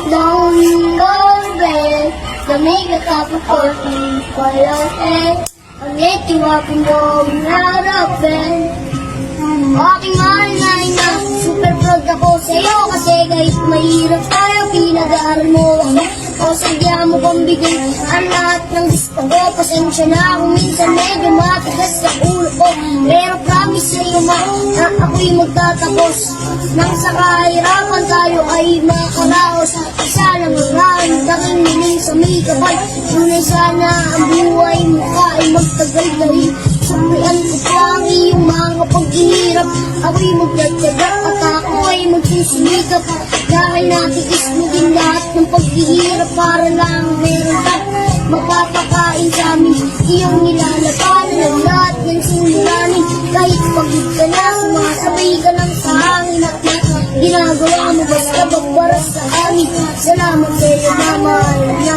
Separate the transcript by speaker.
Speaker 1: Long bell, lamig at kapapot, walang eh. Ang itiwapin mo, harapin. Aking mahal na ina, super proud ako sa'yo kasi kahit mahirap tayo, pinag-aaral mo ako. O sadya mo pang bigay ang lahat ng gusto ko. Pasensya na kung minsan medyo matigas sa ulo ko. Pero promise sa'yo ma, na ako'y magtatapos. Nang sa kahirapan tayo ay makaraos. Isa lang ang raang tanging niling sa may kapal. Tunay sana ang buhay mo ka ay magtagal dahil sumpian ko pa ang iyong mga paghihirap. Ako'y magdadyaga at ako ay magsisimikap. Dahil natiis mo din lahat ng paghihirap para lang meron ka magpapakain sa amin. Iyong nilalapanan ang lahat ng suliranin. Kahit pagod ka na, sumasabay ka lang sa hangin at ginagawa mo basta magparas sa amin. Salamat sa'yo na mahal na